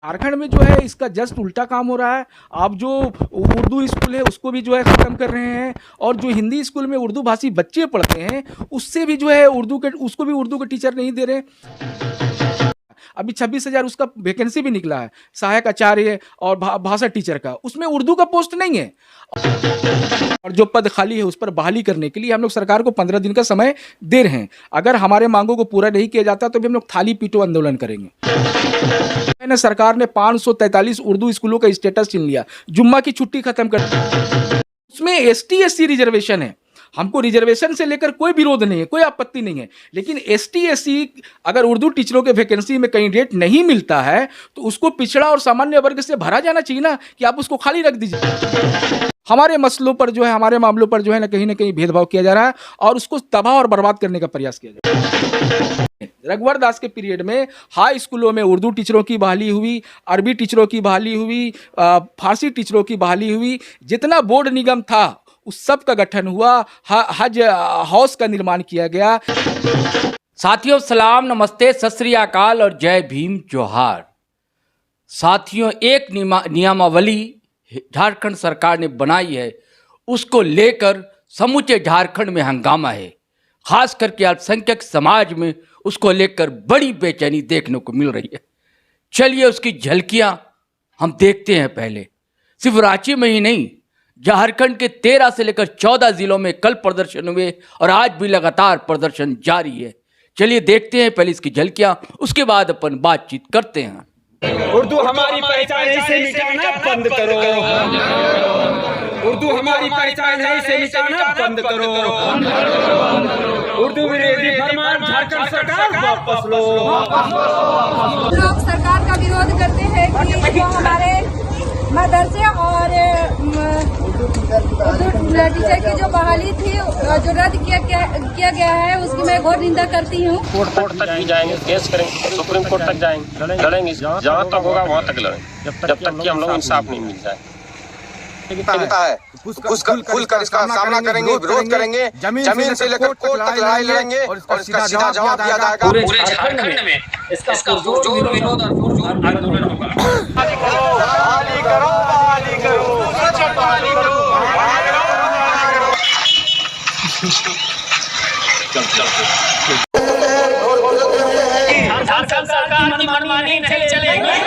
झारखंड में जो है इसका जस्ट उल्टा काम हो रहा है। आप जो उर्दू स्कूल है उसको भी जो है ख़त्म कर रहे हैं, और जो हिंदी स्कूल में उर्दू भाषी बच्चे पढ़ते हैं उससे भी जो है उसको भी उर्दू के टीचर नहीं दे रहे। अभी 26,000 उसका वैकेंसी भी निकला है, सहायक आचार्य और भाषा टीचर का, उसमें उर्दू का पोस्ट नहीं है। और जो पद खाली है उस पर बहाली करने के लिए हम लोग सरकार को 15 दिन का समय दे रहे हैं। अगर हमारे मांगों को पूरा नहीं किया जाता तो भी हम लोग थाली पीटो आंदोलन करेंगे। सरकार ने 543 उर्दू स्कूलों का स्टेटस छीन लिया, जुम्मा की छुट्टी खत्म कर, उसमें ST SC रिजर्वेशन है। हमको रिजर्वेशन से लेकर कोई विरोध नहीं है, कोई आपत्ति नहीं है, लेकिन ST SC अगर उर्दू टीचरों के वैकेंसी में कैंडिडेट नहीं मिलता है तो उसको पिछड़ा और सामान्य वर्ग से भरा जाना चाहिए ना, कि आप उसको खाली रख दीजिए। हमारे मसलों पर जो है, हमारे मामलों पर जो है ना कहीं भेदभाव किया जा रहा है और उसको तबाह और बर्बाद करने का प्रयास किया जा रहा है। रघुवर दास के पीरियड में हाई स्कूलों में उर्दू टीचरों की बहाली हुई, अरबी टीचरों की बहाली हुई, फारसी टीचरों की बहाली हुई, जितना बोर्ड निगम था उस सब का गठन हुआ, हज हाउस का निर्माण किया गया। साथियों सलाम, नमस्ते, सत श्री अकाल और जय भीम जोहार। साथियों, एक नियमावली झारखंड सरकार ने बनाई है, उसको लेकर समूचे झारखंड में हंगामा है। खास करके अल्पसंख्यक समाज में उसको लेकर बड़ी बेचैनी देखने को मिल रही है। चलिए उसकी झलकियां हम देखते हैं। पहले सिर्फ रांची में ही नहीं, झारखंड के 13 से लेकर 14 जिलों में कल प्रदर्शन हुए और आज भी लगातार प्रदर्शन जारी है। चलिए देखते हैं पहले इसकी झलकियां, उसके बाद अपन बातचीत करते हैं। उर्दू हमारी पहचान है, इसे मिटाना बंद करो। उर्दू हमारी पहचान है, इसे मिटाना बंद करो। उर्दू विरोधी फरमान झारखंड सरकार वापस लो। लोग सरकार का विरोध करते हैं कि जो हमारे मदरसे और उर्दू टीचर की जो बहाली थी जो रद्द किया गया है, उसकी मैं घोर निंदा करती हूँ। कोर्ट तक भी जाएंगे, केस करेंगे, सुप्रीम कोर्ट तक जाएंगे, लड़ेंगे, जहाँ तक होगा वहाँ तक लड़ेंगे, जब तक कि हम लोग इंसाफ नहीं मिल जाए। है खुलकर इसका सामना करेंगे, विरोध करेंगे, जमीन से लेकर कोर्ट तक लड़ाई लड़ेंगे और इसका सीधा जवाब दिया जाएगा। पूरे झारखंड में इसका जोर विरोध और जोर आंदोलन होगा। झारखंड सरकार की मनमानी नहीं चलेगी।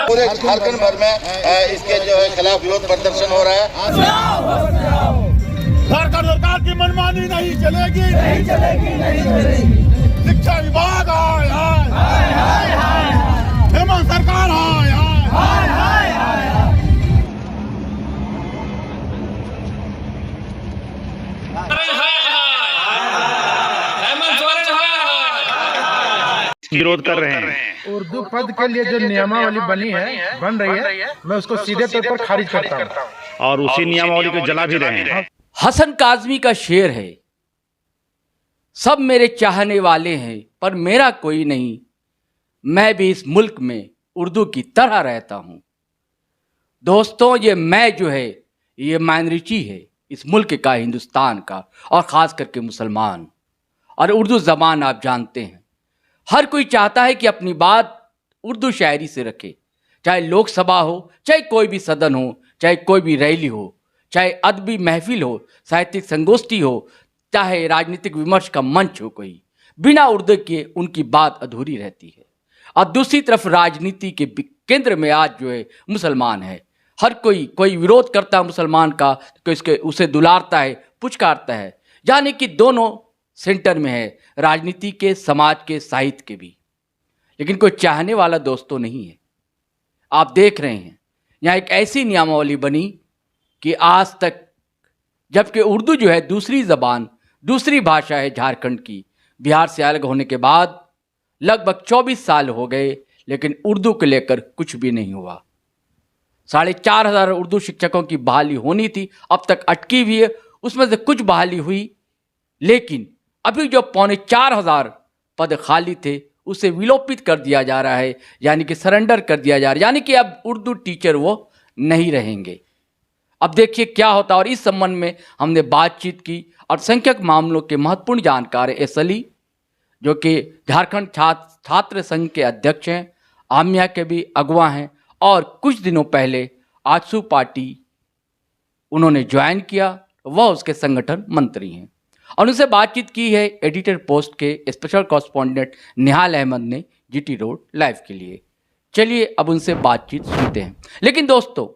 पूरे झारखंड भर में इसके जो है खिलाफ विरोध प्रदर्शन हो रहा है। झारखंड सरकार की मनमानी नहीं चलेगी, नहीं चलेगी, नहीं चलेगी। शिक्षा विभाग हाय हाय, हेमंत सरकार हाय हाय। विरोध कर रहे हैं। उर्दू पद के लिए जो नियमावली बन रही है, मैं उसको सीधे तौर पर खारिज करता हूँ और उसी नियमावली को जला भी रहे हैं। हसन काज़मी का शेर है, सब मेरे चाहने वाले हैं पर मेरा कोई नहीं, मैं भी इस मुल्क में उर्दू की तरह रहता हूँ। दोस्तों, ये मैं जो है ये माइनॉरिटी है इस मुल्क का, हिंदुस्तान का, और ख़ास करके मुसलमान। और उर्दू ज़बान आप जानते हैं, हर कोई चाहता है कि अपनी बात उर्दू शायरी से रखे, चाहे लोकसभा हो, चाहे कोई भी सदन हो, चाहे कोई भी रैली हो, चाहे अदबी महफिल हो, साहित्यिक संगोष्ठी हो, चाहे राजनीतिक विमर्श का मंच हो, कोई बिना उर्दू के उनकी बात अधूरी रहती है। और दूसरी तरफ राजनीति के केंद्र में आज जो है मुसलमान है। हर कोई विरोध करता है मुसलमान का, तो उसे दुलारता है, पुचकारता है, यानी कि दोनों सेंटर में है, राजनीति के, समाज के, साहित्य के भी। लेकिन कोई चाहने वाला दोस्तों नहीं है। आप देख रहे हैं यहाँ एक ऐसी नियमावली बनी कि आज तक, जबकि उर्दू जो है दूसरी ज़बान, दूसरी भाषा है झारखंड की, बिहार से अलग होने के बाद लगभग 24 साल हो गए, लेकिन उर्दू को लेकर कुछ भी नहीं हुआ। 4,500 उर्दू शिक्षकों की बहाली होनी थी, अब तक अटकी हुई है, उसमें से कुछ बहाली हुई, लेकिन अभी जो 4,500 पद खाली थे उसे विलोपित कर दिया जा रहा है, यानी कि सरेंडर कर दिया जा रहा है, यानी कि अब उर्दू टीचर वो नहीं रहेंगे। अब देखिए क्या होता है। और इस संबंध में हमने बातचीत की अल्पसंख्यक मामलों के महत्वपूर्ण जानकार एस अली, जो कि झारखंड छात्र संघ के अध्यक्ष हैं, आमिया के भी अगवा हैं और कुछ दिनों पहले आजसू पार्टी उन्होंने ज्वाइन किया, वह उसके संगठन मंत्री हैं। और उनसे बातचीत की है एडिटर पोस्ट के स्पेशल कॉरेस्पॉन्डेंट निहाल अहमद ने जीटी रोड लाइव के लिए। चलिए अब उनसे बातचीत सुनते हैं। लेकिन दोस्तों,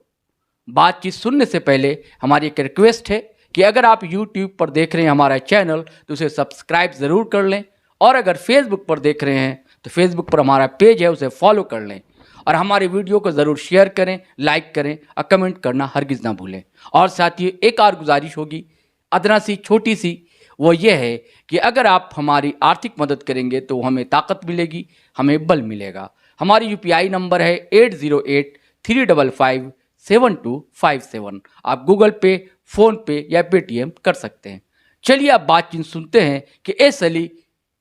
बातचीत सुनने से पहले हमारी एक रिक्वेस्ट है कि अगर आप YouTube पर देख रहे हैं हमारा चैनल तो उसे सब्सक्राइब ज़रूर कर लें, और अगर फेसबुक पर देख रहे हैं तो फेसबुक पर हमारा पेज है उसे फॉलो कर लें, और हमारी वीडियो को ज़रूर शेयर करें, लाइक करें और कमेंट करना हरगिज़ ना भूलें। और साथ ही एक और गुजारिश होगी, अदना सी छोटी सी, वो ये है कि अगर आप हमारी आर्थिक मदद करेंगे तो हमें ताकत मिलेगी, हमें बल मिलेगा। हमारी UPI नंबर है 8083557257। आप गूगल पे, फ़ोन पे या पेटीएम कर सकते हैं। चलिए अब बातचीत सुनते हैं कि एस अली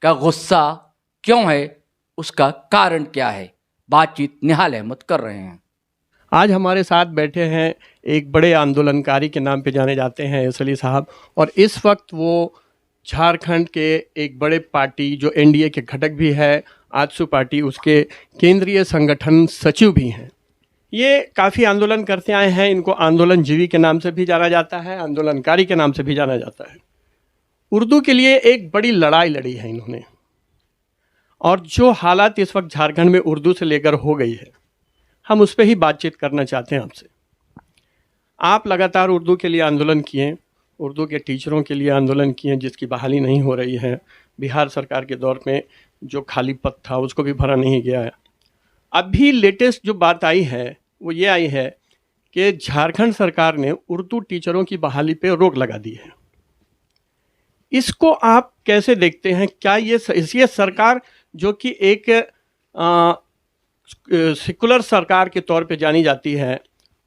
का गुस्सा क्यों है, उसका कारण क्या है। बातचीत निहाल अहमद कर रहे हैं। आज हमारे साथ बैठे हैं एक बड़े आंदोलनकारी के नाम पे जाने जाते हैं एस अली साहब, और इस वक्त वो झारखंड के एक बड़े पार्टी जो NDA के घटक भी है, आजसू पार्टी, उसके केंद्रीय संगठन सचिव भी हैं। ये काफ़ी आंदोलन करते आए हैं। इनको आंदोलनजीवी के नाम से भी जाना जाता है, आंदोलनकारी के नाम से भी जाना जाता है। उर्दू के लिए एक बड़ी लड़ाई लड़ी है इन्होंने, और जो हालात इस वक्त झारखंड में उर्दू से लेकर हो गई है, हम उस पर ही बातचीत करना चाहते हैं आपसे। आप लगातार उर्दू के लिए आंदोलन किए, उर्दू के टीचरों के लिए आंदोलन किए, जिसकी बहाली नहीं हो रही है। बिहार सरकार के दौर में जो खाली पद था उसको भी भरा नहीं गया है। अभी लेटेस्ट जो बात आई है वो ये आई है कि झारखंड सरकार ने उर्दू टीचरों की बहाली पे रोक लगा दी है। इसको आप कैसे देखते हैं? क्या ये सरकार जो कि एक सेकुलर सरकार के तौर पे जानी जाती है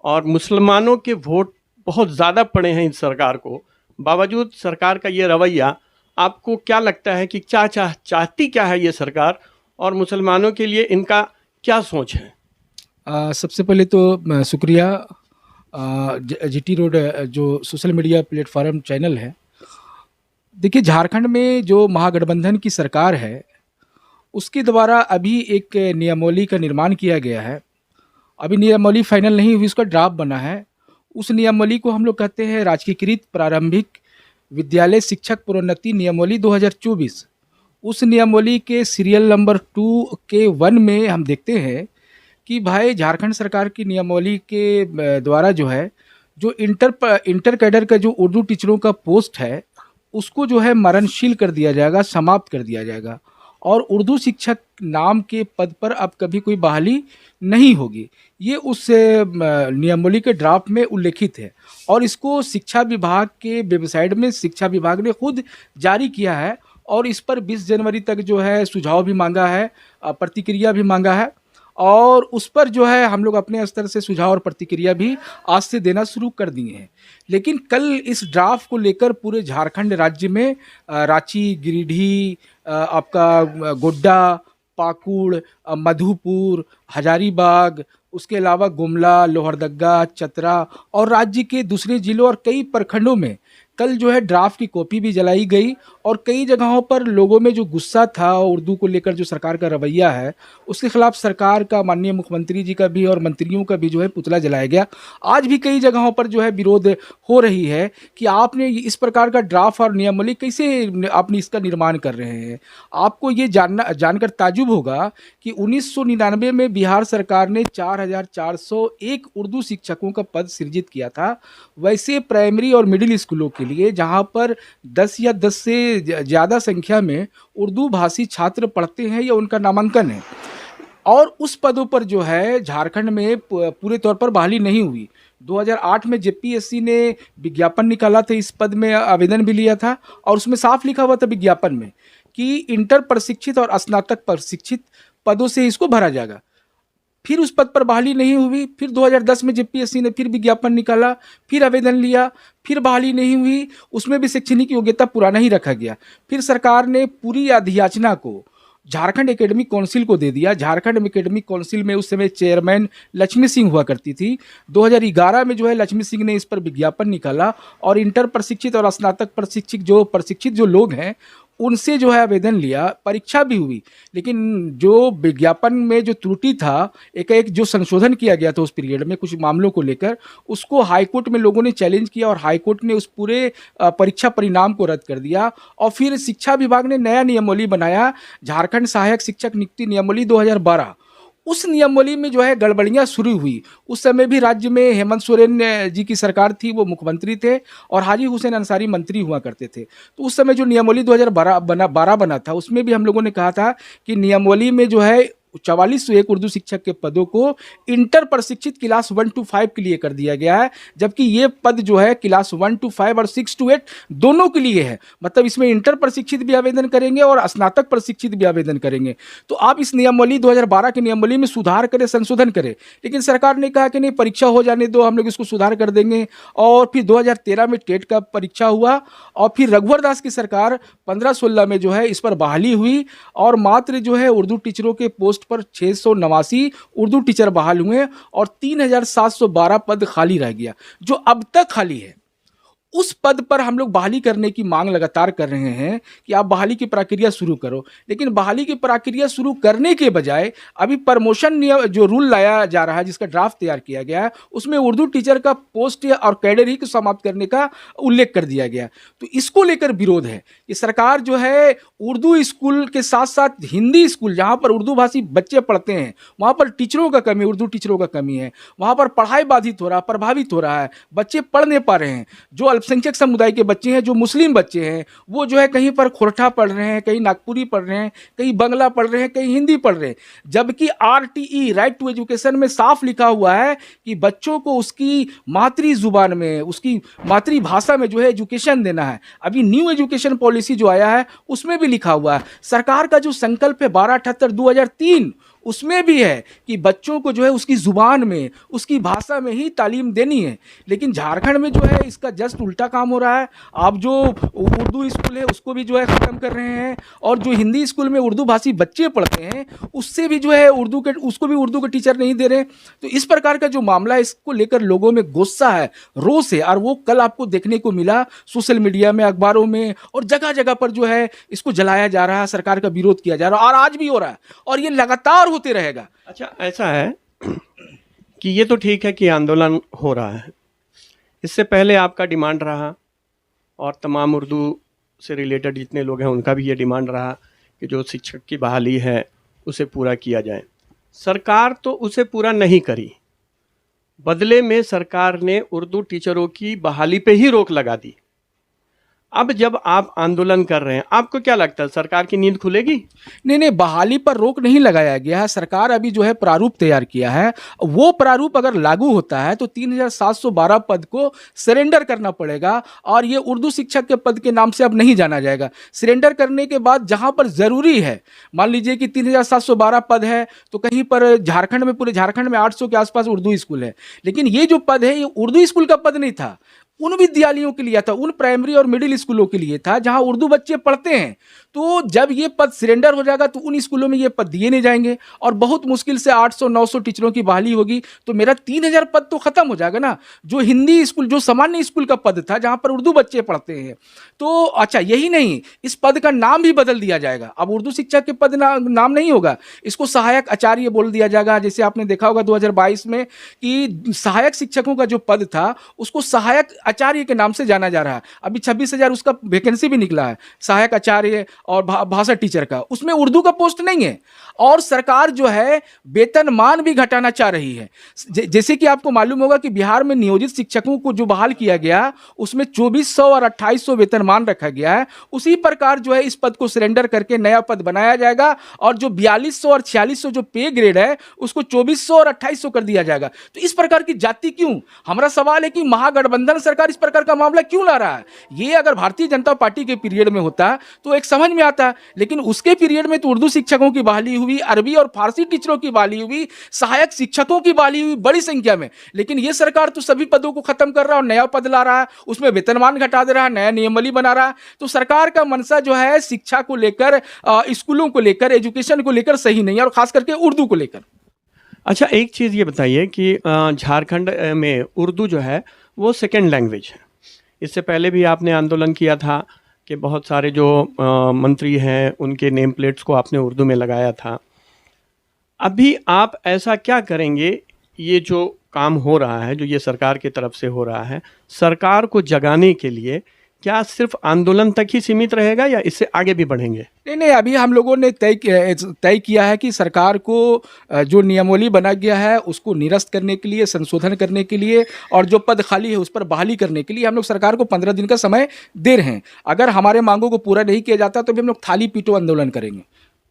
और मुसलमानों के वोट बहुत ज़्यादा पड़े हैं इस सरकार को, बावजूद सरकार का ये रवैया, आपको क्या लगता है कि क्या चाहती क्या है ये सरकार, और मुसलमानों के लिए इनका क्या सोच है? सबसे पहले तो शुक्रिया जीटी रोड जो सोशल मीडिया प्लेटफॉर्म चैनल है। देखिए, झारखंड में जो महागठबंधन की सरकार है उसके द्वारा अभी एक नियमावली का निर्माण किया गया है। अभी नियमावली फाइनल नहीं हुई, उसका ड्राफ्ट बना है। उस नियमावली को हम लोग कहते हैं राजकीयकृत प्रारंभिक विद्यालय शिक्षक प्रोन्नति नियमावली 2024। उस नियमावली के सीरियल नंबर 2 के 1 में हम देखते हैं कि भाई झारखंड सरकार की नियमावली के द्वारा जो है, जो इंटर कैडर का जो उर्दू टीचरों का पोस्ट है उसको जो है मरणशील कर दिया जाएगा, समाप्त कर दिया जाएगा, और उर्दू शिक्षक नाम के पद पर अब कभी कोई बहाली नहीं होगी। ये उस नियमावली के ड्राफ्ट में उल्लेखित है, और इसको शिक्षा विभाग के वेबसाइट में शिक्षा विभाग ने खुद जारी किया है, और इस पर 20 जनवरी तक जो है सुझाव भी मांगा है, प्रतिक्रिया भी मांगा है, और उस पर जो है हम लोग अपने स्तर से सुझाव और प्रतिक्रिया भी आज से देना शुरू कर दिए हैं। लेकिन कल इस ड्राफ्ट को लेकर पूरे झारखंड राज्य में रांची, गिरिडीह, आपका गोड्डा, पाकुड़, मधुपुर, हजारीबाग, उसके अलावा गुमला, लोहरदगा, चतरा और राज्य के दूसरे जिलों और कई प्रखंडों में कल जो है ड्राफ्ट की कॉपी भी जलाई गई, और कई जगहों पर लोगों में जो गुस्सा था उर्दू को लेकर, जो सरकार का रवैया है उसके खिलाफ सरकार का, माननीय मुख्यमंत्री जी का भी और मंत्रियों का भी जो है पुतला जलाया गया। आज भी कई जगहों पर जो है विरोध हो रही है कि आपने इस प्रकार का ड्राफ्ट और नियमावली कैसे आपने इसका निर्माण कर रहे हैं। आपको ये जानकर ताजुब होगा कि 1999 में बिहार सरकार ने 4401 उर्दू शिक्षकों का पद सृजित किया था। वैसे प्राइमरी और मिडिल स्कूलों के लिए जहां पर 10 या 10 से ज़्यादा संख्या में उर्दू भाषी छात्र पढ़ते हैं या उनका नामांकन है, और उस पदों पर जो है झारखंड में पूरे तौर पर बहाली नहीं हुई। 2008 में JPSC ने विज्ञापन निकाला था, इस पद में आवेदन भी लिया था, और उसमें साफ लिखा हुआ था विज्ञापन में कि इंटर प्रशिक्षित और स्नातक प्रशिक्षित पदों से इसको भरा जाएगा। फिर उस पद पर बहाली नहीं हुई। फिर 2010 में JPSC ने फिर विज्ञापन निकाला, फिर आवेदन लिया, फिर बहाली नहीं हुई, उसमें भी शैक्षणिक योग्यता पुराना ही रखा गया। फिर सरकार ने पूरी अधियाचना को झारखंड एकेडमिक काउंसिल को दे दिया। झारखंड एकेडमिक काउंसिल में उस समय चेयरमैन लक्ष्मी सिंह हुआ करती थी। 2011 में जो है लक्ष्मी सिंह ने इस पर विज्ञापन निकाला, और इंटर प्रशिक्षित और स्नातक प्रशिक्षित जो लोग हैं उनसे जो है आवेदन लिया, परीक्षा भी हुई, लेकिन जो विज्ञापन में जो त्रुटि था, एक जो संशोधन किया गया था उस पीरियड में कुछ मामलों को लेकर, उसको हाईकोर्ट में लोगों ने चैलेंज किया और हाईकोर्ट ने उस पूरे परीक्षा परिणाम को रद्द कर दिया। और फिर शिक्षा विभाग ने नया नियमावली बनाया, झारखंड सहायक शिक्षक नियुक्ति नियमावली 2012। उस नियमावली में जो है गड़बड़ियाँ शुरू हुई। उस समय भी राज्य में हेमंत सोरेन जी की सरकार थी, वो मुख्यमंत्री थे और हाजी हुसैन अंसारी मंत्री हुआ करते थे। तो उस समय जो नियमावली 2012 बना था, उसमें भी हम लोगों ने कहा था कि नियमावली में जो है 4401 उर्दू शिक्षक के पदों को इंटर प्रशिक्षित क्लास 1 to 5 के लिए कर दिया गया है, जबकि ये पद जो है क्लास 1 to 5 और 6 to 8 दोनों के लिए है। मतलब इसमें इंटर प्रशिक्षित भी आवेदन करेंगे और स्नातक प्रशिक्षित भी आवेदन करेंगे। तो आप इस नियमावली 2012 की नियमावली में सुधार करें, संशोधन करें, लेकिन सरकार ने कहा कि नहीं, परीक्षा हो जाने दो, हम लोग इसको सुधार कर देंगे। और फिर 2013 में टेट का परीक्षा हुआ और फिर रघुवर दास की सरकार 15-16 में जो है इस पर बहाली हुई और मात्र जो है उर्दू टीचरों के पोस्ट पर 689 उर्दू टीचर बहाल हुए और 3712 पद खाली रह गया, जो अब तक खाली है। उस पद पर हम लोग बहाली करने की मांग लगातार कर रहे हैं कि आप बहाली की प्रक्रिया शुरू करो, लेकिन बहाली की प्रक्रिया शुरू करने के बजाय अभी प्रमोशन नियम जो रूल लाया जा रहा है, जिसका ड्राफ्ट तैयार किया गया है, उसमें उर्दू टीचर का पोस्ट और कैडर ही को समाप्त करने का उल्लेख कर दिया गया। तो इसको लेकर विरोध है कि सरकार जो है उर्दू स्कूल के साथ साथ हिंदी स्कूल, जहाँ पर उर्दू भाषी बच्चे पढ़ते हैं, वहाँ पर टीचरों का कमी, उर्दू टीचरों का कमी है, वहाँ पर पढ़ाई बाधित हो रहा है, प्रभावित हो रहा है, बच्चे पढ़ नहीं पा रहे हैं। जो अल्पसंख्यक समुदाय के बच्चे हैं, जो मुस्लिम बच्चे हैं, वो जो है कहीं पर खोरठा पढ़ रहे हैं, कहीं नागपुरी पढ़ रहे हैं, कहीं बंगला पढ़ रहे हैं, कहीं हिंदी पढ़ रहे हैं, जबकि RTE राइट टू एजुकेशन में साफ लिखा हुआ है कि बच्चों को उसकी मातृ जुबान में, उसकी मातृभाषा में जो है एजुकेशन देना है। अभी न्यू एजुकेशन पॉलिसी जो आया है उसमें भी लिखा हुआ है, सरकार का जो संकल्प है 1278/2003, उसमें भी है कि बच्चों को जो है उसकी ज़ुबान में, उसकी भाषा में ही तालीम देनी है। लेकिन झारखंड में जो है इसका जस्ट उल्टा काम हो रहा है। आप जो उर्दू स्कूल है उसको भी जो है ख़त्म कर रहे हैं और जो हिंदी स्कूल में उर्दू भाषी बच्चे पढ़ते हैं उससे भी जो है उसको भी उर्दू के टीचर नहीं दे रहे। तो इस प्रकार का जो मामला है, इसको लेकर लोगों में गुस्सा है, रोष है, और वो कल आपको देखने को मिला सोशल मीडिया में, अखबारों में और जगह जगह पर जो है इसको जलाया जा रहा है, सरकार का विरोध किया जा रहा है और आज भी हो रहा है और ये लगातार होते रहेगा। अच्छा, ऐसा है कि ये तो ठीक है कि आंदोलन हो रहा है, इससे पहले आपका डिमांड रहा और तमाम उर्दू से रिलेटेड जितने लोग हैं उनका भी ये डिमांड रहा कि जो शिक्षक की बहाली है उसे पूरा किया जाए। सरकार तो उसे पूरा नहीं करी, बदले में सरकार ने उर्दू टीचरों की बहाली पे ही रोक लगा दी। अब जब आप आंदोलन कर रहे हैं, आपको क्या लगता है सरकार की नींद खुलेगी? नहीं, बहाली पर रोक नहीं लगाया गया है। सरकार अभी जो है प्रारूप तैयार किया है, वो प्रारूप अगर लागू होता है तो 3712 पद को सरेंडर करना पड़ेगा और ये उर्दू शिक्षक के पद के नाम से अब नहीं जाना जाएगा। सरेंडर करने के बाद जहां पर ज़रूरी है, मान लीजिए कि 3712 पद है तो कहीं पर झारखंड में, पूरे झारखंड में 800 के आसपास उर्दू स्कूल है, लेकिन ये जो पद है ये उर्दू स्कूल का पद नहीं था, उन विद्यालयों के लिए था, उन प्राइमरी और मिडिल स्कूलों के लिए था जहां उर्दू बच्चे पढ़ते हैं। तो जब ये पद सरेंडर हो जाएगा तो उन स्कूलों में ये पद दिए नहीं जाएंगे और बहुत मुश्किल से 800-900 टीचरों की बहाली होगी, तो मेरा 3000 पद तो खत्म हो जाएगा ना। जो हिंदी स्कूल, जो सामान्य स्कूल का पद था जहां पर उर्दू बच्चे पढ़ते हैं, तो अच्छा यही नहीं, इस पद का नाम भी बदल दिया जाएगा। अब उर्दू शिक्षक के पद नाम नहीं होगा, इसको सहायक आचार्य बोल दिया जाएगा। जैसे आपने देखा होगा 2022 में कि सहायक शिक्षकों का जो पद था उसको सहायक आचार्य के नाम से जाना जा रहा है। अभी 26,000 उसका वैकेंसी भी निकला है, सहायक आचार्य और भाषा टीचर का, उसमें उर्दू का पोस्ट नहीं है। और सरकार जो है वेतनमान भी घटाना चाह रही है। जैसे कि आपको मालूम होगा कि बिहार में नियोजित शिक्षकों को जो बहाल किया गया उसमें 2400 और 2800 वेतनमान रखा गया है। उसी प्रकार जो है इस पद को सरेंडर करके नया पद बनाया जाएगा और जो 4200 और 4600 जो पे ग्रेड है उसको 2400 और 2800 कर दिया जाएगा। तो इस प्रकार की जाति क्यों? हमारा सवाल है कि महागठबंधन सरकार इस प्रकार का मामला क्यों ला रहा है? ये अगर भारतीय जनता पार्टी के पीरियड में होता तो एक समझ में आता, लेकिन उसके पीरियड में तो उर्दू शिक्षकों की बहाली हुई, अरबी और फारसी टीचरों की बहाली हुई, सहायक शिक्षकों की बहाली हुई बड़ी संख्या में। लेकिन ये सरकार तो सभी पदों को खत्म कर रहा है और नया पद ला रहा है, उसमें वेतनमान घटा दे रहा है, नया नियमावली बना रहा है। तो सरकार का मनसा जो है शिक्षा को लेकर, स्कूलों को लेकर, एजुकेशन को लेकर सही नहीं है और खास करके उर्दू को लेकर। अच्छा, एक चीज़ ये बताइए कि झारखंड में उर्दू जो है वो सेकेंड लैंग्वेज है। इससे पहले भी आपने आंदोलन किया था कि बहुत सारे जो मंत्री हैं उनके नेम प्लेट्स को आपने उर्दू में लगाया था। अभी आप ऐसा क्या करेंगे, ये जो काम हो रहा है, जो ये सरकार की तरफ से हो रहा है, सरकार को जगाने के लिए क्या सिर्फ आंदोलन तक ही सीमित रहेगा या इससे आगे भी बढ़ेंगे? नहीं, अभी हम लोगों ने तय किया है कि सरकार को जो नियमावली बना गया है उसको निरस्त करने के लिए, संशोधन करने के लिए और जो पद खाली है उस पर बहाली करने के लिए हम लोग सरकार को 15 दिन का समय दे रहे हैं। अगर हमारे मांगों को पूरा नहीं किया जाता तो भी हम लोग थाली पीटो आंदोलन करेंगे।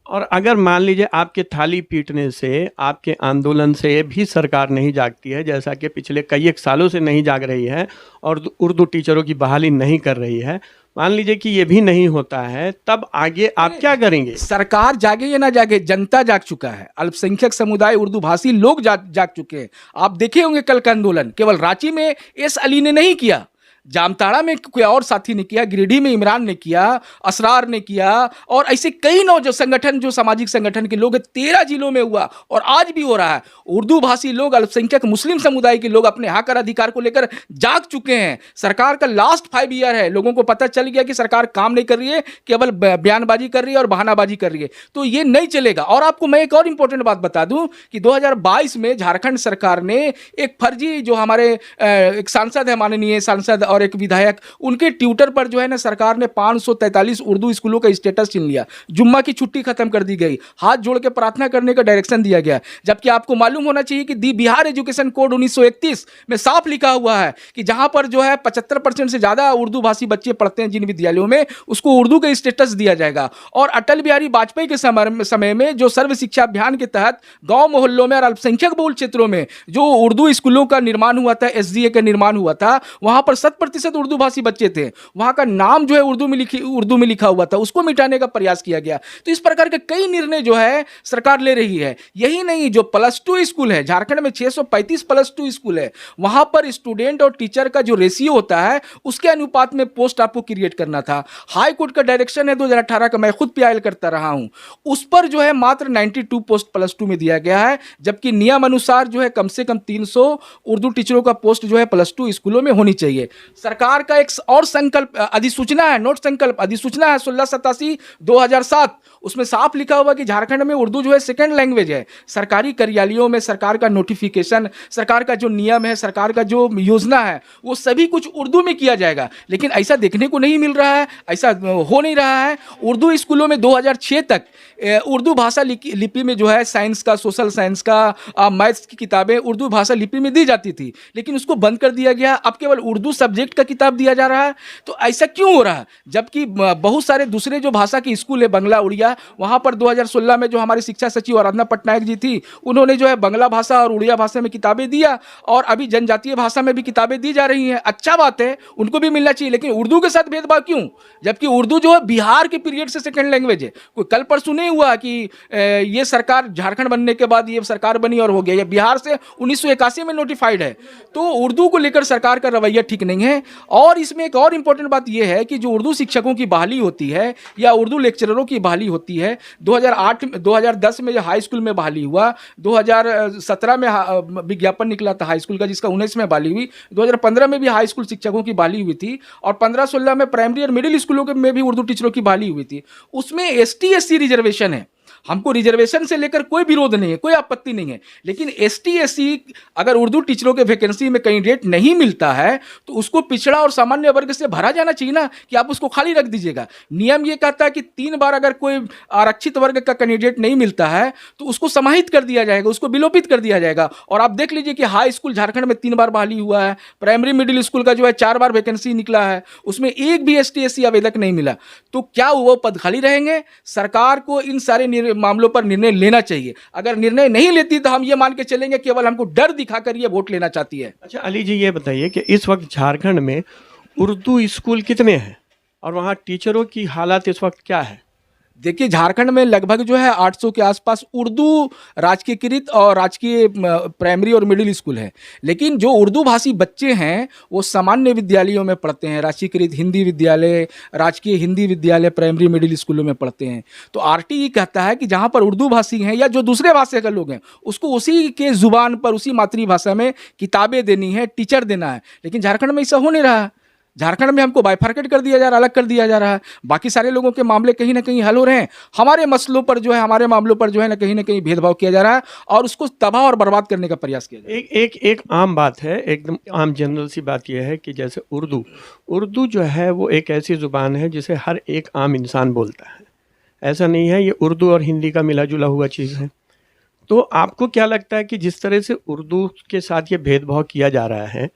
और अगर मान लीजिए आपके थाली पीटने से, आपके आंदोलन से भी सरकार नहीं जागती है, जैसा कि पिछले कई एक सालों से नहीं जाग रही है और उर्दू टीचरों की बहाली नहीं कर रही है, मान लीजिए कि ये भी नहीं होता है, तब आगे आप क्या करेंगे? सरकार जागे या ना जागे, जनता जाग चुका है। अल्पसंख्यक समुदाय, उर्दू भाषी लोग जाग चुके हैं। आप देखे होंगे कल का आंदोलन केवल रांची में एस अली ने नहीं किया, जामताड़ा में कोई और साथी ने किया, गिरिडीह में इमरान ने किया, असरार ने किया और ऐसे कई जो संगठन, जो सामाजिक संगठन के लोग 13 जिलों में हुआ और आज भी हो रहा है। उर्दू भाषी लोग, अल्पसंख्यक मुस्लिम समुदाय के लोग अपने हक और अधिकार को लेकर जाग चुके हैं। सरकार का लास्ट 5 ईयर है, लोगों को पता चल गया कि सरकार काम नहीं कर रही है, केवल बयानबाजी कर रही है और बहानाबाजी कर रही है, तो ये नहीं चलेगा। और आपको मैं एक और इंपॉर्टेंट बात बता दूं कि 2022 में झारखंड सरकार ने एक फर्जी, जो हमारे एक सांसद है, माननीय सांसद और एक विधायक, उनके ट्विटर पर जो है ना सरकार ने 543 उर्दू स्कूलों का स्टेटस छीन लिया। जुम्मा की छुट्टी खत्म कर दी गई, हाथ जोड़ के प्रार्थना करने का डायरेक्शन दिया गया। जबकि आपको मालूम होना चाहिए कि दी बिहार एजुकेशन कोड 1931 में साफ लिखा हुआ है कि जहां पर जो है 75% से ज्यादा उर्दू भाषी बच्चे पढ़ते हैं जिन विद्यालयों में, उसको उर्दू का स्टेटस दिया जाएगा। और अटल बिहारी वाजपेयी के समय में जो सर्व शिक्षा अभियान के तहत गांव मोहल्लों में और अल्पसंख्यक बहुल क्षेत्रों में जो उर्दू स्कूलों का निर्माण हुआ था, SDA का निर्माण हुआ था, वहां पर 100% उर्दू भाषी बच्चे थे। वहां का नाम जो है उर्दू में लिखा हुआ था, उसको मिटाने का प्रयास किया गया। तो इस प्रकार के कई निर्णय जो है सरकार ले रही है। यही नहीं, जो +2 स्कूल है झारखंड में, 635 +2 स्कूल है, वहां पर स्टूडेंट और टीचर का जो रेशियो होता है उसके अनुपात में पोस्ट आपको क्रिएट करना था। हाई कोर्ट का डायरेक्शन है 2018 का, मैं खुद पीआईएल करता रहा हूं, उस पर जो है मात्र 92 पोस्ट +2 में दिया गया है, जबकि नियम अनुसार जो है कम से कम 300 उर्दू टीचरों का पोस्ट जो है +2 स्कूलों में होनी चाहिए। सरकार का एक और संकल्प अधिसूचना है, नोट संकल्प अधिसूचना है 1687/2007, उसमें साफ लिखा हुआ कि झारखंड में उर्दू जो है सेकंड लैंग्वेज है। सरकारी कार्यालयों में सरकार का नोटिफिकेशन, सरकार का जो नियम है, सरकार का जो योजना है, वो सभी कुछ उर्दू में किया जाएगा। लेकिन ऐसा देखने को नहीं मिल रहा है, ऐसा हो नहीं रहा है। उर्दू स्कूलों में 2006 तक उर्दू भाषा लिपि में जो है साइंस का, सोशल साइंस का, मैथ्स की किताबें उर्दू भाषा लिपि में दी जाती थी, लेकिन उसको बंद कर दिया गया। अब केवल उर्दू सब्जेक्ट का किताब दिया जा रहा है। तो ऐसा क्यों हो रहा है, जबकि बहुत सारे दूसरे जो भाषा के स्कूल है, बंगला, उड़िया, वहां पर 2016 में जो हमारी शिक्षा सचिव आराधना पटनायक जी थी, उन्होंने जो है बंगला भाषा और उड़िया भाषा में किताबें दिया और अभी जनजातीय भाषा में भी किताबें दी जा रही हैं। अच्छा बात है, उनको भी मिलना चाहिए, लेकिन उर्दू के साथ भेदभाव क्यों, जबकि उर्दू जो है बिहार के पीरियड से सेकंड लैंग्वेज है। कोई कल परसों नहीं हुआ कि ये सरकार झारखंड बनने के बाद ये सरकार बनी और हो गया, ये बिहार से 1981 में नोटिफाइड है। तो उर्दू को लेकर सरकार का रवैया ठीक नहीं है। और इसमें एक और इंपॉर्टेंट बात यह है कि जो उर्दू शिक्षकों की बहाली होती है या उर्दू लेक्चररों की बहाली होती है, 2010 में जो हाई स्कूल में बहाली हुआ, 2017 में विज्ञापन निकला था हाई स्कूल का जिसका 19 में बहाली हुई, 2015 में भी हाई स्कूल शिक्षकों की बहाली हुई थी और 15-16 में प्राइमरी और मिडिल स्कूलों में भी उर्दू टीचरों की बहाली हुई थी। उसमें ST/SC रिजर्वेशन है। हमको रिजर्वेशन से लेकर कोई विरोध नहीं है, कोई आपत्ति नहीं है, लेकिन ST/SC अगर उर्दू टीचरों के वैकेंसी में कैंडिडेट नहीं मिलता है तो उसको पिछड़ा और सामान्य वर्ग से भरा जाना चाहिए ना, कि आप उसको खाली रख दीजिएगा। नियम ये कहता है कि 3 बार अगर कोई आरक्षित वर्ग का कैंडिडेट नहीं मिलता है तो उसको समाहित कर दिया जाएगा, उसको विलोपित कर दिया जाएगा। और आप देख लीजिए कि हाई स्कूल झारखंड में 3 बार बहाली हुआ है, प्राइमरी मिडिल स्कूल का जो है 4 बार वैकेंसी निकला है, उसमें एक भी ST/SC आवेदक नहीं मिला। तो क्या वो पद खाली रहेंगे? सरकार को इन सारे मामलों पर निर्णय लेना चाहिए। अगर निर्णय नहीं लेती तो हम ये मान के चलेंगे केवल हमको डर दिखाकर ये वोट लेना चाहती है। अच्छा अली जी, ये बताइए कि इस वक्त झारखंड में उर्दू स्कूल कितने हैं और वहाँ टीचरों की हालत इस वक्त क्या है? देखिए, झारखंड में लगभग जो है 800 के आसपास उर्दू राजकीयकृत और राजकीय प्राइमरी और मिडिल स्कूल है, लेकिन जो उर्दू भाषी बच्चे हैं वो सामान्य विद्यालयों में पढ़ते हैं, राजकीयकृत हिंदी विद्यालय, राजकीय हिंदी विद्यालय, प्राइमरी मिडिल स्कूलों में पढ़ते हैं। तो RT कहता है कि जहाँ पर उर्दू भाषी हैं या जो दूसरे भाषा के लोग हैं उसको उसी के जुबान पर, उसी मातृभाषा में किताबें देनी है, टीचर देना है, लेकिन झारखंड में ऐसा हो नहीं रहा है। झारखंड में हमको बाइफर्केट कर दिया जा रहा है, अलग कर दिया जा रहा है। बाकी सारे लोगों के मामले कहीं ना कहीं हल हो रहे हैं, हमारे मसलों पर जो है, हमारे मामलों पर जो है ना कहीं भेदभाव किया जा रहा है और उसको तबाह और बर्बाद करने का प्रयास किया जा रहा है। एक आम बात है, एकदम आम जनरल सी बात यह है कि जैसे उर्दू जो है वो एक ऐसी ज़ुबान है जिसे हर एक आम इंसान बोलता है। ऐसा नहीं है ये उर्दू और हिंदी का मिला जुला हुआ चीज़ है। तो आपको क्या लगता है कि जिस तरह से उर्दू के साथ ये भेदभाव किया जा रहा है,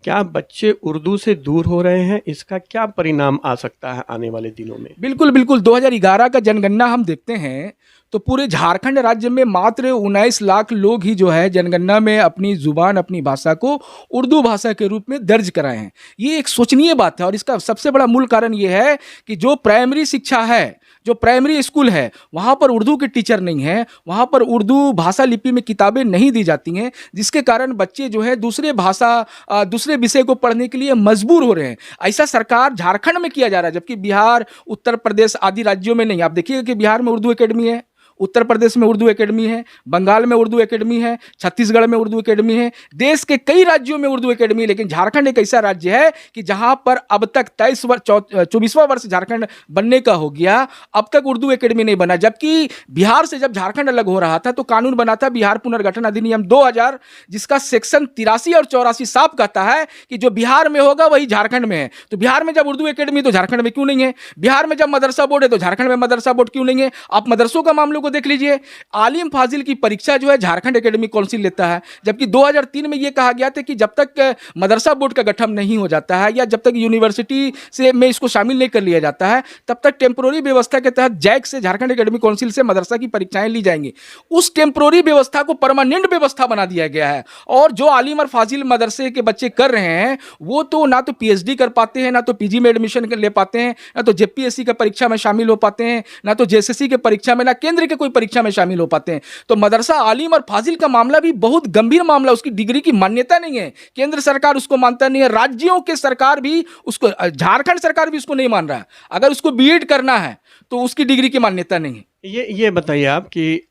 क्या बच्चे उर्दू से दूर हो रहे हैं? इसका क्या परिणाम आ सकता है आने वाले दिनों में? बिल्कुल बिल्कुल, 2011 का जनगणना हम देखते हैं तो पूरे झारखंड राज्य में मात्र 19 लाख लोग ही जो है जनगणना में अपनी जुबान, अपनी भाषा को उर्दू भाषा के रूप में दर्ज कराए हैं। ये एक सोचनीय बात है और इसका सबसे बड़ा मूल कारण ये है कि जो प्राइमरी शिक्षा है, जो प्राइमरी स्कूल है, वहाँ पर उर्दू के टीचर नहीं हैं, वहाँ पर उर्दू भाषा लिपि में किताबें नहीं दी जाती हैं, जिसके कारण बच्चे जो है दूसरे विषय को पढ़ने के लिए मजबूर हो रहे हैं। ऐसा सरकार झारखंड में किया जा रहा है, जबकि बिहार, उत्तर प्रदेश आदि राज्यों में नहीं। आप देखिएगा कि बिहार में उर्दू एकेडमी है, उत्तर प्रदेश में उर्दू एकेडमी है, बंगाल में उर्दू एकेडमी है, छत्तीसगढ़ में उर्दू एकेडमी है, देश के कई राज्यों में उर्दू एकेडमी है। लेकिन झारखंड एक ऐसा राज्य है कि जहां पर अब तक 24वां वर्ष झारखंड बनने का हो गया, अब तक उर्दू एकेडमी नहीं बना। जबकि बिहार से जब झारखंड अलग हो रहा था तो कानून बना था बिहार पुनर्गठन अधिनियम 2000, जिसका सेक्शन 83 और 84 साफ कहता है कि जो बिहार में होगा वही झारखंड में है। तो बिहार में जब उर्दू एकेडमी तो झारखंड में क्यों नहीं है? बिहार में जब मदरसा बोर्ड है तो झारखंड में मदरसा बोर्ड क्यों नहीं है? आप मदरसों का मामलों को देख लीजिए। आलिम फाजिल की परीक्षा जो है झारखंड एकेडमिक काउंसिल लेता है, जबकि 2003 में यह कहा गया था कि जब तक मदरसा बोर्ड का गठन नहीं हो जाता है या जब तक यूनिवर्सिटी से में इसको शामिल नहीं कर लिया जाता है, तब तक टेम्पोररी व्यवस्था के तहत जैक से, झारखंड एकेडमिक काउंसिल से मदरसा की परीक्षाएं ली जाएंगी। उस टेम्पोररी व्यवस्था को परमानेंट व्यवस्था बना दिया गया है और जो आलिम और फाजिल मदरसे के बच्चे कर रहे हैं वो तो ना तो पीएचडी कर पाते हैं, ना तो पीजी में एडमिशन ले पाते हैं, ना तो जेपीएससी की परीक्षा में शामिल हो पाते हैं, ना तो जेएसएससी के परीक्षा में, ना केंद्र के कोई परीक्षा में शामिल हो पाते हैं। तो मदरसा आलिम और फाजिल का मामला भी बहुत गंभीर मामला, उसकी डिग्री की मान्यता नहीं है, केंद्र सरकार उसको मानता नहीं है, राज्यों के सरकार भी उसको, झारखंड सरकार भी उसको नहीं मान रहा है। अगर उसको बीएड करना है तो उसकी डिग्री की मान्यता नहीं है। ये बताइए आप कि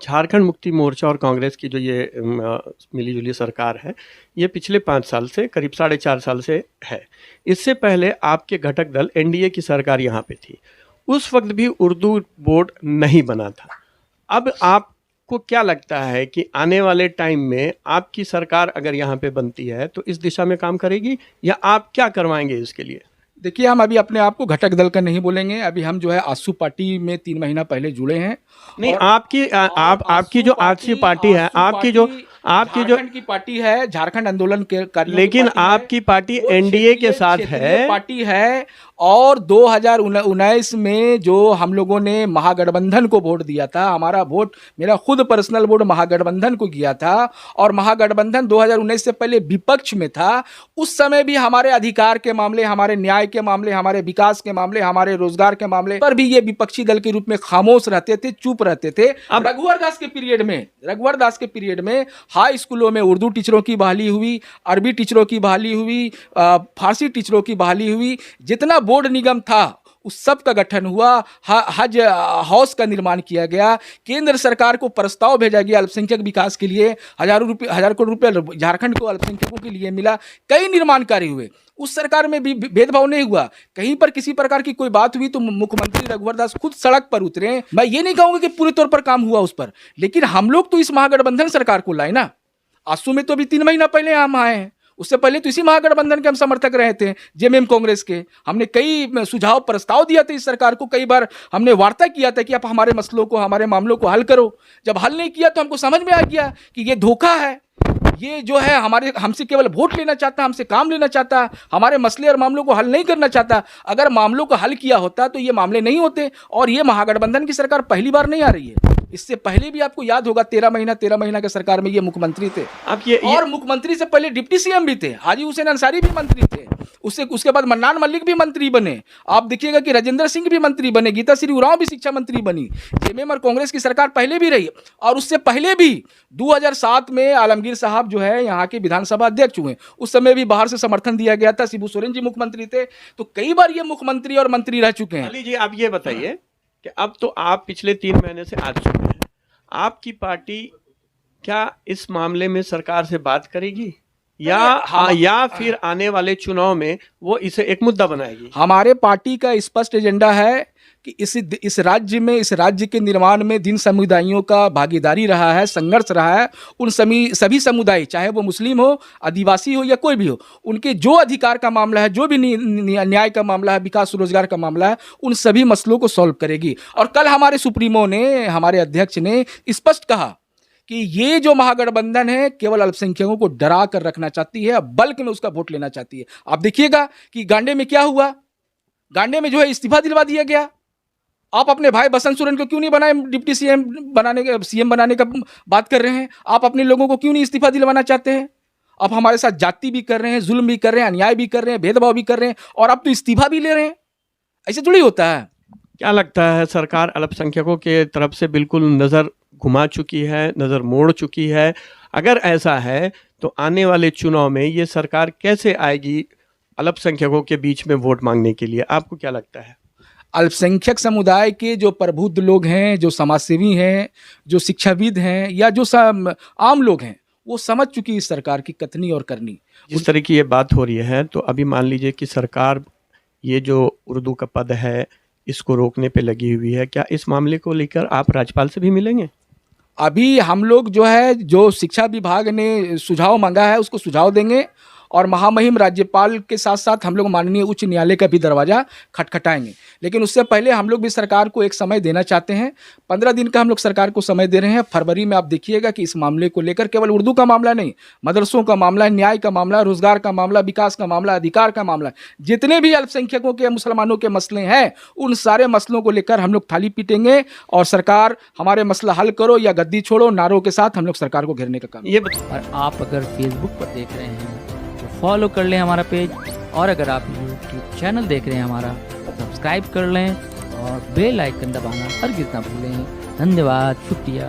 झारखंड मुक्ति मोर्चा और कांग्रेस की जो ये मिलीजुली सरकार है, ये पिछले 5 साल से, करीब 4.5 साल से है। इससे पहले आपके घटक दल एनडीए की सरकार यहाँ पे थी, उस वक्त भी उर्दू बोर्ड नहीं बना था। अब आपको क्या लगता है कि आने वाले टाइम में आपकी सरकार अगर यहाँ पे बनती है तो इस दिशा में काम करेगी या आप क्या करवाएंगे इसके लिए? देखिए, हम अभी अपने आप को घटक दल का नहीं बोलेंगे। अभी हम जो है आसू पार्टी में 3 महीना पहले जुड़े हैं। नहीं, आपकी जो आसू पार्टी है, आपकी जो झारखंड की पार्टी है, झारखंड आंदोलन के, लेकिन आपकी पार्टी एनडीए के साथ है, पार्टी है। और 2019 में जो हम लोगों ने महागठबंधन को वोट दिया था, हमारा वोट, मेरा खुद पर्सनल वोट महागठबंधन को किया था और महागठबंधन 2019 से पहले विपक्ष में था। उस समय भी हमारे अधिकार के मामले, हमारे न्याय के मामले, हमारे विकास के मामले, हमारे रोजगार के मामले पर भी ये विपक्षी दल के रूप में खामोश रहते थे, चुप रहते थे। अब रघुवर दास के पीरियड में हाई स्कूलों में उर्दू टीचरों की बहाली हुई, अरबी टीचरों की बहाली हुई, फारसी टीचरों की बहाली हुई। जितना बोर्ड निगम था उस सब का गठन हुआ, हज हाउस का निर्माण किया गया, केंद्र सरकार को प्रस्ताव भेजा गया अल्पसंख्यक विकास के लिए, 1000 करोड़ रुपए झारखंड को अल्पसंख्यकों के लिए मिला, कई निर्माण कार्य हुए। उस सरकार में भी भेदभाव नहीं हुआ। कहीं पर किसी प्रकार की कोई बात हुई तो मुख्यमंत्री रघुवर दास खुद सड़क पर उतरे। मैं ये नहीं कहूंगा कि पूरे तौर पर काम हुआ उस पर, लेकिन हम लोग तो इस महागठबंधन सरकार को लाए ना। आंसू में तो अभी 3 महीना पहले हम आए हैं, उससे पहले तो इसी महागठबंधन के हम समर्थक रहे थे, जेएमएम कांग्रेस के। हमने कई सुझाव प्रस्ताव दिया था इस सरकार को, कई बार हमने वार्ता किया था कि आप हमारे मसलों को, हमारे मामलों को हल करो। जब हल नहीं किया तो हमको समझ में आ गया कि ये धोखा है, ये जो है हमसे केवल वोट लेना चाहता, हमसे काम लेना चाहता, हमारे मसले और मामलों को हल नहीं करना चाहता। अगर मामलों को हल किया होता तो ये मामले नहीं होते। और ये महागठबंधन की सरकार पहली बार नहीं आ रही है, इससे पहले भी आपको याद होगा 13 महीना के सरकार में ये मुख्यमंत्री थे। अब और मुख्यमंत्री से पहले डिप्टी सीएम भी थे, हाजी हुसैन अंसारी भी मंत्री थे, उसके बाद मन्नान मल्लिक भी मंत्री बने। आप देखिएगा कि राजेंद्र सिंह भी मंत्री बने, गीता श्री उरांव भी शिक्षा मंत्री बनी। जेएमएम और कांग्रेस की सरकार पहले भी रही और उससे पहले भी 2007 में आलमगीर साहब जो है यहाँ के विधानसभा अध्यक्ष हुए, उस समय भी बाहर से समर्थन दिया गया था, शिबू सोरेन जी मुख्यमंत्री थे। तो कई बार ये मुख्यमंत्री और मंत्री रह चुके हैं। अली जी, आप ये बताइए कि अब तो आप पिछले 3 महीने से आ चुके हैं, आपकी पार्टी क्या इस मामले में सरकार से बात करेगी? या फिर आने वाले चुनाव में वो इसे एक मुद्दा बनाएगी? हमारे पार्टी का स्पष्ट एजेंडा है कि इस राज्य के निर्माण में जिन समुदायों का भागीदारी रहा है, संघर्ष रहा है, उन सभी समुदाय, चाहे वो मुस्लिम हो, आदिवासी हो या कोई भी हो, उनके जो अधिकार का मामला है, जो भी न्याय का मामला है, विकास रोजगार का मामला है, उन सभी मसलों को सॉल्व करेगी। और कल हमारे सुप्रीमो ने, हमारे अध्यक्ष ने स्पष्ट कहा कि ये जो महागठबंधन है केवल अल्पसंख्यकों को डरा कर रखना चाहती है, बल्क में उसका वोट लेना चाहती है। आप देखिएगा कि गांडे में क्या हुआ, गांडे में जो है इस्तीफा दिलवा दिया गया। आप अपने भाई बसंत सोरेन को क्यों नहीं बनाए डिप्टी सीएम बनाने का बात कर रहे हैं? आप अपने लोगों को क्यों नहीं इस्तीफा दिलवाना चाहते हैं? आप हमारे साथ जाति भी कर रहे हैं, जुल्म भी कर रहे हैं, अन्याय भी कर रहे हैं, भेदभाव भी कर रहे हैं, और आप तो इस्तीफा भी ले रहे हैं। ऐसे थोड़ी होता है। क्या लगता है, सरकार अल्पसंख्यकों के तरफ से बिल्कुल नज़र घुमा चुकी है, नज़र मोड़ चुकी है? अगर ऐसा है तो आने वाले चुनाव में ये सरकार कैसे आएगी अल्पसंख्यकों के बीच में वोट मांगने के लिए? आपको क्या लगता है? अल्पसंख्यक समुदाय के जो प्रबुद्ध लोग हैं, जो समाजसेवी हैं, जो शिक्षाविद हैं, या जो आम लोग हैं, वो समझ चुकी इस सरकार की कथनी और करनी। जिस तरह की ये बात हो रही है, तो अभी मान लीजिए कि सरकार ये जो उर्दू का पद है इसको रोकने पे लगी हुई है, क्या इस मामले को लेकर आप राज्यपाल से भी मिलेंगे? अभी हम लोग जो है, जो शिक्षा विभाग ने सुझाव मांगा है उसको सुझाव देंगे, और महामहिम राज्यपाल के साथ साथ हम लोग माननीय उच्च न्यायालय का भी दरवाजा खटखटाएंगे। लेकिन उससे पहले हम लोग भी सरकार को एक समय देना चाहते हैं। 15 दिन का हम लोग सरकार को समय दे रहे हैं। फरवरी में आप देखिएगा कि इस मामले को लेकर केवल उर्दू का मामला नहीं, मदरसों का मामला, न्याय का मामला, रोजगार का मामला, विकास का मामला, अधिकार का मामला, जितने भी अल्पसंख्यकों के, मुसलमानों के मसले हैं, उन सारे मसलों को लेकर हम लोग थाली पीटेंगे, और सरकार हमारे मसला हल करो या गद्दी छोड़ो नारों के साथ हम लोग सरकार को घेरने का काम। और आप अगर फेसबुक पर देख रहे हैं तो फॉलो कर लें हमारा पेज, और अगर आप यूट्यूब चैनल देख रहे हैं हमारा, सब्सक्राइब कर लें और बेल आइकन दबाना हरगिज़ ना भूलें। धन्यवाद, शुक्रिया।